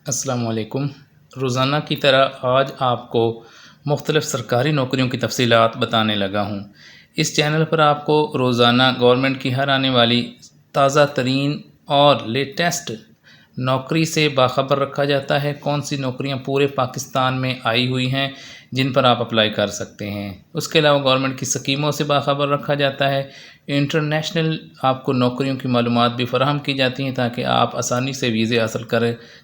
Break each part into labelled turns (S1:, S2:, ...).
S1: अस्सलाम वालेकुम। रोज़ाना की तरह आज आपको मुख्तलिफ़ सरकारी नौकरियों की तफ़सीलात बताने लगा हूँ। इस चैनल पर आपको रोज़ाना गवर्नमेंट की हर आने वाली ताज़ा तरीन और लेटेस्ट नौकरी से बाखबर रखा जाता है। कौन सी नौकरियाँ पूरे पाकिस्तान में आई हुई हैं जिन पर आप अप्लाई कर सकते हैं। उसके अलावा गवर्नमेंट की स्कीमों से बाखबर रखा जाता है। इंटरनेशनल आपको नौकरियों की मालूमात भी फ़राहम की जाती हैं ताकि आप आसानी से वीज़े हासिल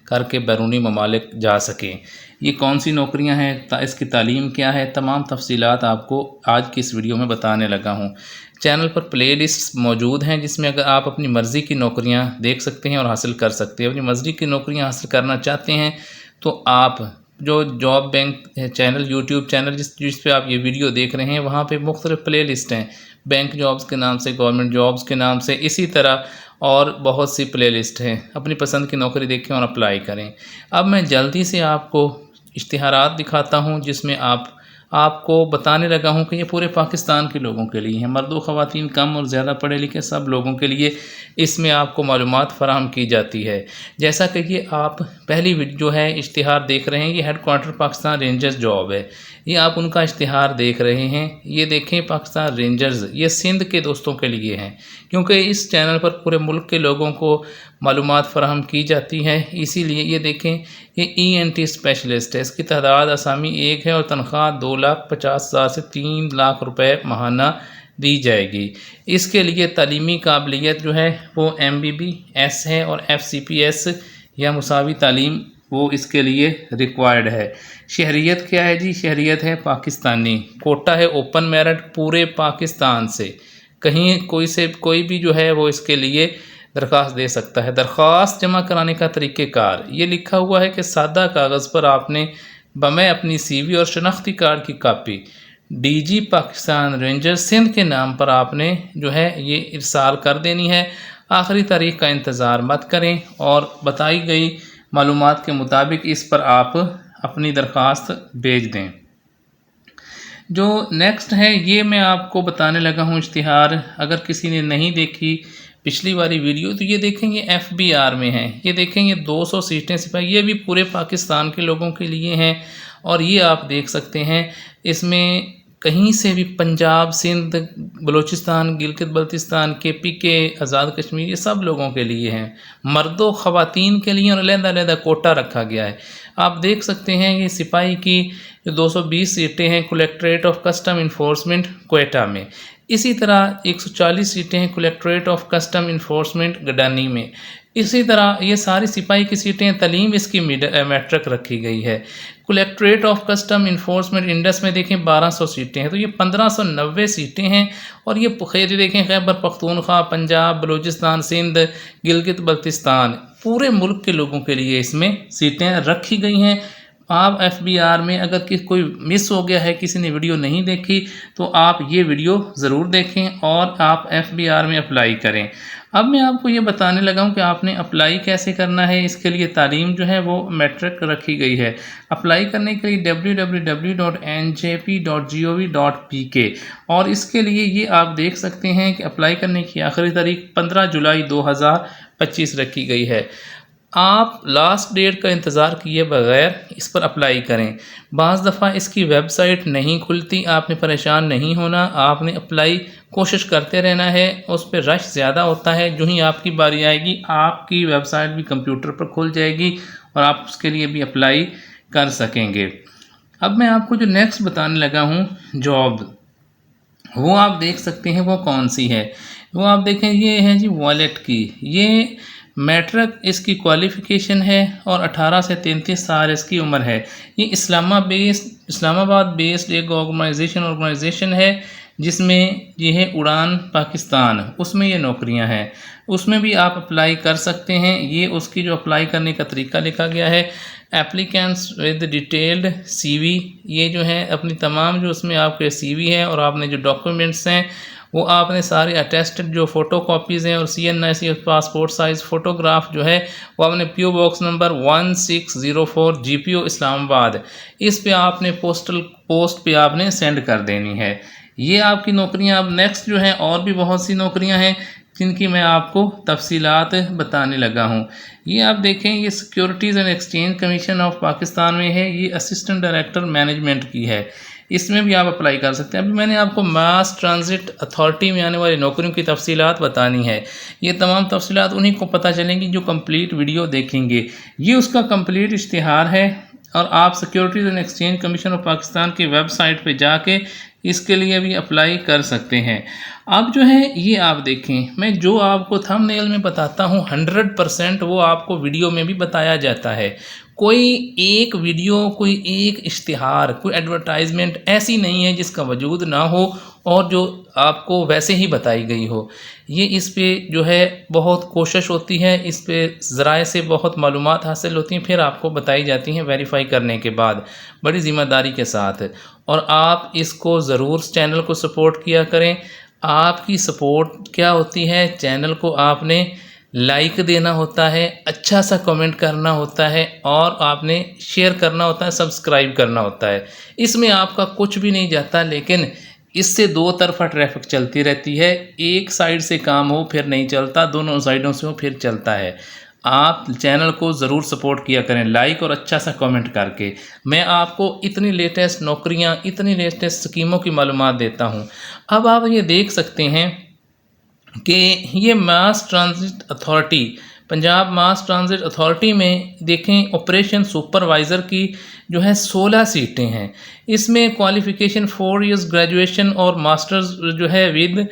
S1: करके बैरूनी ममालिक जा सकें। ये कौन सी नौकरियां हैं, इसकी तालीम क्या है, तमाम तफसीलात आपको आज की इस वीडियो में बताने लगा हूँ। चैनल पर प्लेलिस्ट मौजूद हैं जिसमें अगर आप अपनी मर्ज़ी की नौकरियां देख सकते हैं और हासिल कर सकते हैं। अपनी मर्ज़ी की नौकरियां हासिल करना चाहते हैं तो आप जो job bank channel YouTube channel जिस पे आप ये वीडियो देख रहे हैं वहाँ पे मुख्तलिफ़ प्ले लिस्ट हैं। बैंक जॉब्स के नाम से, गवर्नमेंट जॉब्स के नाम से, इसी तरह और बहुत सी प्ले लिस्ट हैं। अपनी पसंद की नौकरी देखें और अप्लाई करें। अब मैं जल्दी से आपको इश्तिहारात दिखाता हूँ जिसमें आपको बताने लगा हूँ कि ये पूरे पाकिस्तान के लोगों के लिए हैं। मर्द व ख़वातीन, कम और ज़्यादा पढ़े लिखे सब लोगों के लिए इसमें आपको मालूमात फ़राहम की जाती है। जैसा कि ये आप पहली जो है इश्तिहार देख रहे हैं, ये हेडक्वार्टर पाकिस्तान रेंजर्स जॉब है। ये आप उनका इश्तिहार देख रहे हैं। ये देखें, पाकिस्तान रेंजर्स, ये सिंध के दोस्तों के लिए हैं क्योंकि इस चैनल पर पूरे मुल्क के लोगों को मालूमात फ़राहम की जाती है। इसीलिए ये देखें, ये ENT स्पेशलिस्ट है। इसकी तादाद असामी 1 है और तनख्वाह 2,50,000 से 3 लाख रुपए माहाना दी जाएगी। इसके लिए तालीमी काबिलियत जो है वो MBBS है और FCPS या मुसावी तालीम वो इसके लिए रिक्वायर्ड है। शहरियत क्या है जी? शहरियत है पाकिस्तानी। कोटा है ओपन मेरिट पूरे पाकिस्तान से, कहीं कोई भी जो है वो इसके लिए दरख्वास्त दे सकता है। दरख्वास्त जमा कराने का तरीक़ेकार ये लिखा हुआ है कि सादा कागज़ पर आपने बमे अपनी CV और शनाख्ती कार्ड की copy DG Pakistan ranger Sindh के नाम पर आपने जो है ये इरसाल कर देनी है। आखिरी तारीख का इंतज़ार मत करें और बताई गई मालूमात के मुताबिक इस पर आप अपनी दरख्वास्त भेज दें। जो नेक्स्ट है ये मैं आपको बताने लगा हूँ इश्तिहार। अगर किसी ने नहीं देखी पिछली वाली वीडियो तो ये देखें, ये FBR में है। ये देखें, ये 200 सीटें सिपाही, ये भी पूरे पाकिस्तान के लोगों के लिए हैं। और ये आप देख सकते हैं, इसमें कहीं से भी पंजाब, सिंध, बलूचिस्तान, गिलगित बल्तिस्तान, KPK, आज़ाद कश्मीर, ये सब लोगों के लिए हैं। मर्दों ख़वातीन के लिए और अलग-अलग कोटा रखा गया है। आप देख सकते हैं ये सिपाही की जो 220 सीटें हैं collectorate of custom enforcement Quetta में। इसी तरह 140 सीटें हैं collectorate of custom enforcement Gadani में। इसी तरह ये सारी सिपाही की सीटें तालीम इसकी मैट्रिक रखी गई है। Collectorate of custom enforcement Indus में देखें 1200 सीटें हैं, तो ये 1590 सीटें हैं। और ये खैर देखें, खैबर पख्तूनख्वा, पंजाब, बलूचिस्तान, सिंध, गिलगित बल्तिस्तान, पूरे मुल्क के लोगों के लिए इसमें सीटें रखी गई हैं। आप FBR में अगर कोई मिस हो गया है, किसी ने वीडियो नहीं देखी, तो आप ये वीडियो ज़रूर देखें और आप FBR में अप्लाई करें। अब मैं आपको ये बताने लगा हूँ कि आपने अप्लाई कैसे करना है। इसके लिए तालीम जो है वो मैट्रिक रखी गई है। अप्लाई करने के लिए www.njp.gov.pk और इसके लिए ये आप देख सकते हैं कि अप्लाई करने की आखिरी तारीख 15 जुलाई 2025 रखी गई है। आप लास्ट डेट का इंतज़ार किए बगैर इस पर अप्लाई करें। बाज़ दफ़ा इसकी वेबसाइट नहीं खुलती, आपने परेशान नहीं होना। आपने अप्लाई कोशिश करते रहना है। उस पर रश ज़्यादा होता है। जो ही आपकी बारी आएगी आपकी वेबसाइट भी कंप्यूटर पर खुल जाएगी और आप उसके लिए भी अप्लाई कर सकेंगे। अब मैं आपको जो नेक्स्ट बताने लगा हूँ जॉब, वो आप देख सकते हैं वो कौन सी है। वो आप देखें, ये है जी वॉलेट की। ये मैट्रिक इसकी क्वालिफ़िकेशन है और 18 से 33 साल इसकी उम्र है। ये इस्लामाबाद बेस्ड एक ऑर्गेनाइजेशन है जिसमें ये है उड़ान पाकिस्तान, उसमें ये नौकरियां हैं। उसमें भी आप अप्लाई कर सकते हैं। ये उसकी जो अप्लाई करने का तरीका लिखा गया है, एप्लीकेंट्स विद डिटेल्ड CV, ये जो है अपनी तमाम जो उसमें आपके CV है और आपने जो डॉक्यूमेंट्स हैं वो आपने सारे अटेस्टेड जो फ़ोटो कॉपीज़ हैं और CNIC पासपोर्ट साइज़ फ़ोटोग्राफ जो है वो आपने PO box number 1604 GPO Islamabad, इस पे आपने पोस्ट पे आपने सेंड कर देनी है। ये आपकी नौकरियां। अब नेक्स्ट जो है और भी बहुत सी नौकरियां हैं जिनकी मैं आपको तफसीलात बताने लगा हूँ। ये आप देखें, ये securities and exchange commission of Pakistan में है, ये असिस्टेंट डायरेक्टर मैनेजमेंट की है, इसमें भी आप अप्लाई कर सकते हैं। अभी मैंने आपको मास ट्रांजिट अथॉरिटी में आने वाली नौकरियों की तफसीलात बतानी है। ये तमाम तफसीलात उन्हीं को पता चलेंगी जो कंप्लीट वीडियो देखेंगे। ये उसका कंप्लीट इश्तिहार है और आप securities and exchange commission of Pakistan की वेबसाइट पे जाके इसके लिए भी अप्लाई कर सकते हैं। अब जो है ये आप देखें, मैं जो आपको थंबनेल में बताता हूँ 100% वो आपको वीडियो में भी बताया जाता है। कोई एक वीडियो, कोई एक इश्तिहार, कोई एडवर्टाइजमेंट ऐसी नहीं है जिसका वजूद ना हो और जो आपको वैसे ही बताई गई हो। ये इस पे जो है बहुत कोशिश होती है, इस पे ज़राए से बहुत मालूमात हासिल होती हैं, फिर आपको बताई जाती हैं वेरीफाई करने के बाद बड़ी ज़िम्मेदारी के साथ। और आप इसको ज़रूर चैनल को सपोर्ट किया करें। आपकी सपोर्ट क्या होती है, चैनल को आपने लाइक देना होता है, अच्छा सा कमेंट करना होता है और आपने शेयर करना होता है, सब्सक्राइब करना होता है। इसमें आपका कुछ भी नहीं जाता, लेकिन इससे दो तरफा ट्रैफिक चलती रहती है। एक साइड से काम हो फिर नहीं चलता, दोनों साइडों से हो फिर चलता है। आप चैनल को ज़रूर सपोर्ट किया करें लाइक और अच्छा सा कमेंट करके। मैं आपको इतनी लेटेस्ट नौकरियां, इतनी लेटेस्ट स्कीमों की मालूमात देता हूं। अब आप ये देख सकते हैं कि ये मास ट्रांजिट अथॉरिटी, पंजाब मास ट्रांजिट अथॉरिटी में देखें, ऑपरेशन सुपरवाइज़र की जो है 16 सीटें हैं। इसमें क्वालिफ़िकेशन 4 इयर्स ग्रेजुएशन और मास्टर्स जो है विद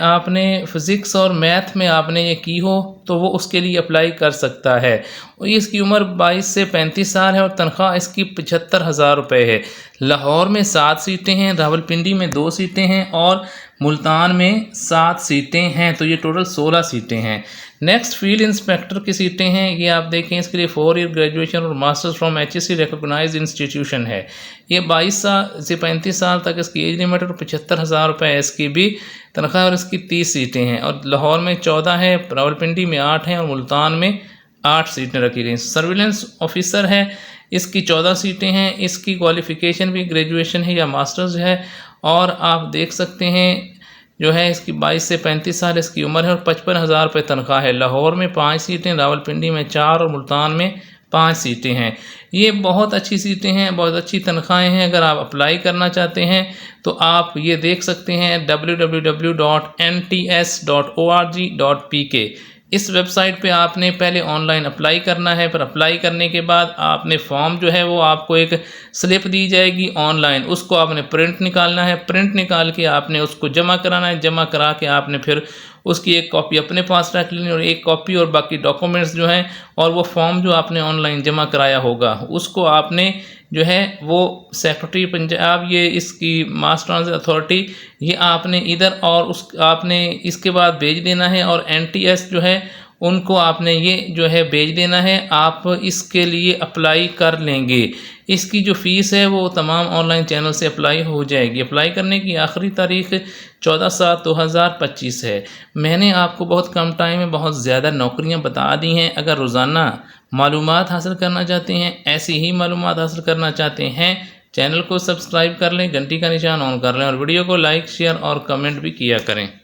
S1: आपने फ़िज़िक्स और मैथ में आपने ये की हो तो वो उसके लिए अप्लाई कर सकता है। इसकी उम्र 22 से 35 साल है और तनख्वाह इसकी 75,000 रुपये है। लाहौर में 7 सीटें हैं, रावलपिंडी में 2 सीटें हैं और मुल्तान में 7 सीटें हैं, तो ये टोटल 16 सीटें हैं। नेक्स्ट फील्ड इंस्पेक्टर की सीटें हैं, ये आप देखें, इसके लिए 4 ईयर ग्रेजुएशन और masters from HSC recognised institution है। ये 22 साल से 35 साल तक इसकी एज लिमिट और 75,000 रुपये है इसकी भी तनख्वाह और इसकी 30 सीटें हैं। और लाहौर में 14 है, रावलपिंडी में 8 हैं और मुल्तान में 8 सीटें रखी गई। सर्विलेंस ऑफिसर है, इसकी 14 सीटें हैं, इसकी क्वालिफ़िकेशन भी ग्रेजुएशन है या मास्टर्स है। और आप देख सकते हैं जो है इसकी 22 से 35 साल इसकी उम्र है और 55,000 रुपये तनख्वाह है। लाहौर में 5 सीटें, रावलपिंडी में 4 और मुल्तान में 5 सीटें हैं। ये बहुत अच्छी सीटें हैं, बहुत अच्छी तनख्वाहें हैं। अगर आप अप्लाई करना चाहते हैं तो आप ये देख सकते हैं www.nts.org.pk। इस वेबसाइट पे आपने पहले ऑनलाइन अप्लाई करना है, पर अप्लाई करने के बाद आपने फॉर्म जो है वो आपको एक स्लिप दी जाएगी ऑनलाइन, उसको आपने प्रिंट निकालना है। प्रिंट निकाल के आपने उसको जमा कराना है। जमा करा के आपने फिर उसकी एक कॉपी अपने पास रख लेनी और एक कॉपी और बाकी डॉक्यूमेंट्स जो हैं और वो फॉर्म जो आपने ऑनलाइन जमा कराया होगा उसको आपने जो है वो सेक्रेटरी पंजाब, ये इसकी मास ट्रांजिट अथॉरिटी, ये आपने इधर और उस आपने इसके बाद भेज देना है। और NTS जो है उनको आपने ये जो है भेज देना है। आप इसके लिए अप्लाई कर लेंगे। इसकी जो फ़ीस है वो तमाम ऑनलाइन चैनल से अप्लाई हो जाएगी। अप्लाई करने की आखिरी तारीख 14/7/2025 है। मैंने आपको बहुत कम टाइम में बहुत ज़्यादा नौकरियां बता दी हैं। अगर रोज़ाना मालूमात हासिल करना चाहते हैं, ऐसी ही मालूमात हासिल करना चाहते हैं, चैनल को सब्सक्राइब कर लें, घंटी का निशान ऑन कर लें और वीडियो को लाइक, शेयर और कमेंट भी किया करें।